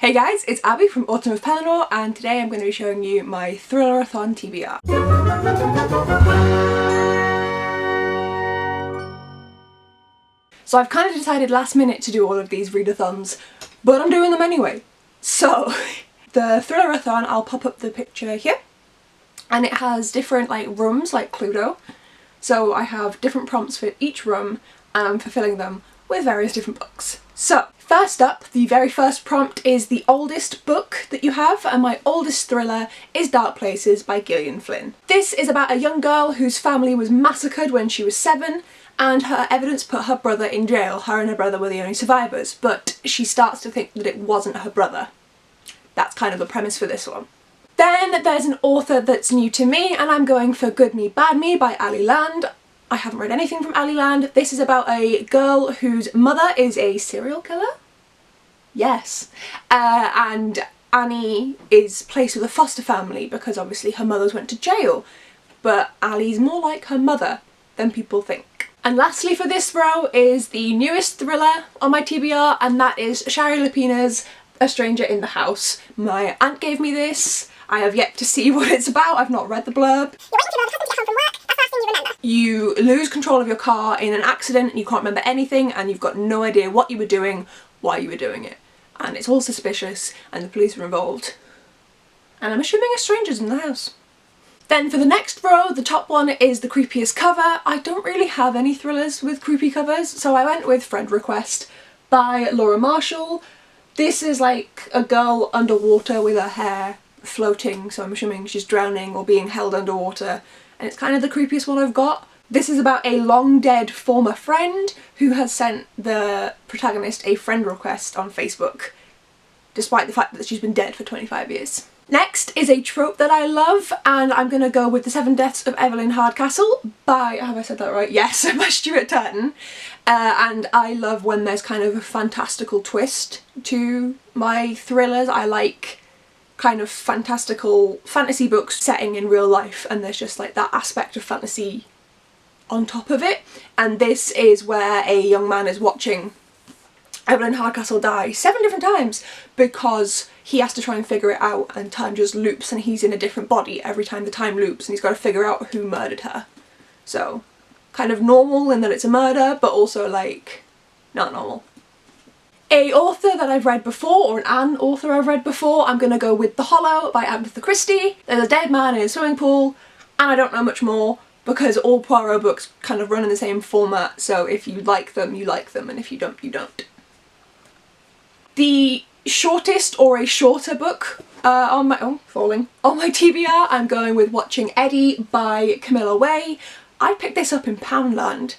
Hey guys, it's Abi from Autumn of Pellinor, and today I'm going to be showing you my Thriller-A-Thon TBR. So I've kind of decided last minute to do all of these readathons, but I'm doing them anyway. So the Thriller-A-Thon, I'll pop up the picture here, and it has different rooms like Cluedo. So I have different prompts for each room and I'm fulfilling them with various different books. So first up, the very first prompt is the oldest book that you have, and my oldest thriller is Dark Places by Gillian Flynn. This is about a young girl whose family was massacred when she was 7, and her evidence put her brother in jail. Her and her brother were the only survivors, but she starts to think that it wasn't her brother. That's kind of the premise for this one. Then there's an author that's new to me, and I'm going for Good Me Bad Me by Ali Land. I haven't read anything from Ali Land. This is about a girl whose mother is a serial killer? Yes. And Annie is placed with a foster family because obviously her mother's went to jail. But Ali's more like her mother than people think. And lastly for this row is the newest thriller on my TBR, and that is Shari Lapina's A Stranger in the House. My aunt gave me this. I have yet to see what it's about. I've not read the blurb. You lose control of your car in an accident and you can't remember anything, and you've got no idea what you were doing, why you were doing it. And it's all suspicious and the police are involved. And I'm assuming a stranger's in the house. Then for the next row, the top one is the creepiest cover. I don't really have any thrillers with creepy covers, so I went with Friend Request by Laura Marshall. This is like a girl underwater with her hair floating, so I'm assuming she's drowning or being held underwater, and it's kind of the creepiest one I've got. This is about a long dead former friend who has sent the protagonist a friend request on Facebook, despite the fact that she's been dead for 25 years. Next is a trope that I love, and I'm gonna go with The 7 Deaths of Evelyn Hardcastle by, have I said that right? Yes, by Stuart Turton. And I love when there's kind of a fantastical twist to my thrillers. I like kind of fantastical fantasy books setting in real life, and there's just like that aspect of fantasy on top of it. And this is where a young man is watching Evelyn Hardcastle die 7 different times because he has to try and figure it out, and time just loops and he's in a different body every time the time loops, and he's got to figure out who murdered her. So kind of normal in that it's a murder, but also like not normal. A author that I've read before, or an author I've read before, I'm gonna go with The Hollow by Agatha Christie. There's a dead man in a swimming pool, and I don't know much more because all Poirot books kind of run in the same format, so if you like them, you like them, and if you don't, you don't. The shortest or a shorter book on my TBR, I'm going with Watching Eddie by Camilla Way. I picked this up in Poundland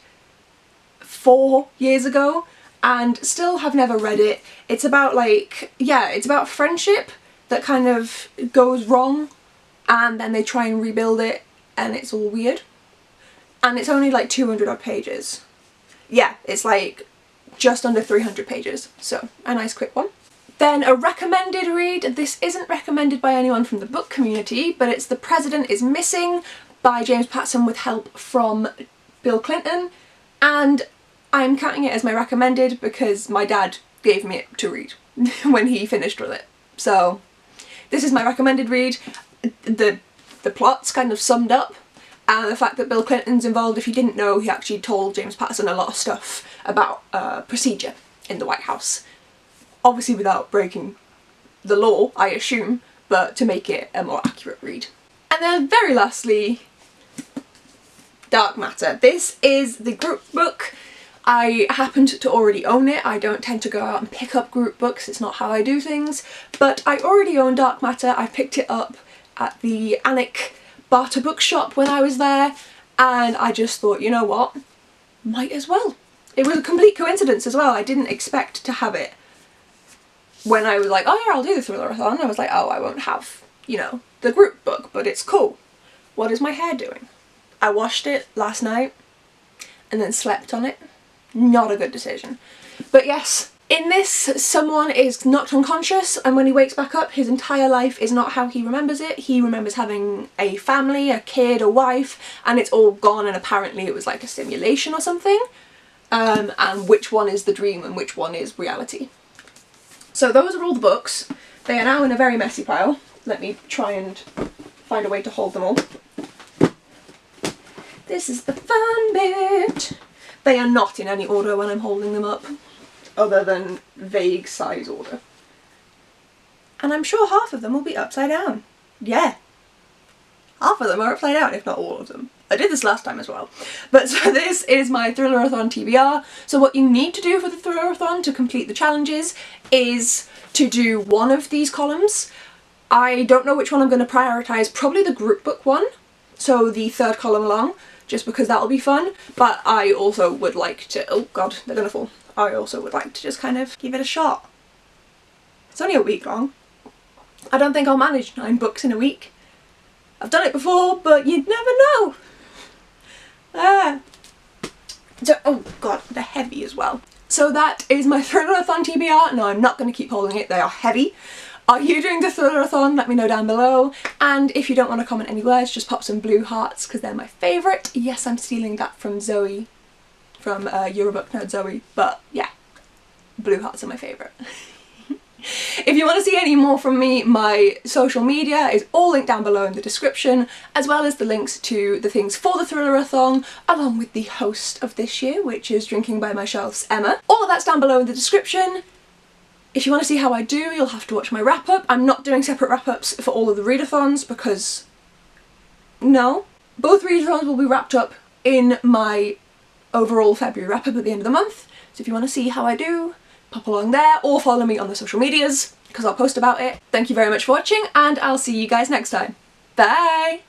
4 years ago and still have never read it. It's about it's about friendship that kind of goes wrong and then they try and rebuild it, and it's all weird. And it's only like 200 odd pages. Yeah, it's like just under 300 pages, so a nice quick one. Then a recommended read. This isn't recommended by anyone from the book community, but it's The President is Missing by James Patterson with help from Bill Clinton, and I'm counting it as my recommended because my dad gave me it to read when he finished with it. So this is my recommended read. The plot's kind of summed up, and the fact that Bill Clinton's involved, if you didn't know, he actually told James Patterson a lot of stuff about procedure in the White House. Obviously without breaking the law, I assume, but to make it a more accurate read. And then very lastly, Dark Matter. This is the group book. I happened to already own it. I don't tend to go out and pick up group books, it's not how I do things, but I already own Dark Matter. I picked it up at the Alnwick Barter bookshop when I was there, and I just thought, you know what, might as well. It was a complete coincidence as well. I didn't expect to have it. When I was like, oh yeah, I'll do the Thriller-A-Thon, I was like, oh, I won't have, you know, the group book, but it's cool. What is my hair doing? I washed it last night and then slept on it. Not a good decision. But yes, in this, someone is knocked unconscious, and when he wakes back up, his entire life is not how he remembers it. He remembers having a family, a kid, a wife, and it's all gone, and apparently it was like a simulation or something. And which one is the dream and which one is reality. So those are all the books. They are now in a very messy pile. Let me try and find a way to hold them all. This is the fun bit. They are not in any order when I'm holding them up, other than vague size order. And I'm sure half of them will be upside down. Yeah. Half of them are upside down, if not all of them. I did this last time as well. But so this is my Thriller-A-Thon TBR. So what you need to do for the Thriller-A-Thon to complete the challenges is to do one of these columns. I don't know which one I'm going to prioritise, probably the group book one, so the third column along, just because that'll be fun. But I also would like to, oh god, they're gonna fall. I also would like to just kind of give it a shot. It's only a week long. I don't think I'll manage 9 books in a week. I've done it before, but you'd never know. So, oh god, they're heavy as well. So that is my Thriller-A-Thon TBR. No, I'm not going to keep holding it, they are heavy. Are you doing the Thriller-A-Thon? Let me know down below. And if you don't want to comment any words, just pop some blue hearts because they're my favourite. Yes, I'm stealing that from Zoe, from Eurobook Nerd Zoe, but yeah, blue hearts are my favourite. If you want to see any more from me, my social media is all linked down below in the description, as well as the links to the things for the Thriller-A-Thon, along with the host of this year, which is Drinking by My Shelf's Emma. All of that's down below in the description. If you want to see how I do, you'll have to watch my wrap-up. I'm not doing separate wrap-ups for all of the readathons because, no. Both readathons will be wrapped up in my overall February wrap-up at the end of the month. So if you want to see how I do, pop along there or follow me on the social medias because I'll post about it. Thank you very much for watching and I'll see you guys next time. Bye!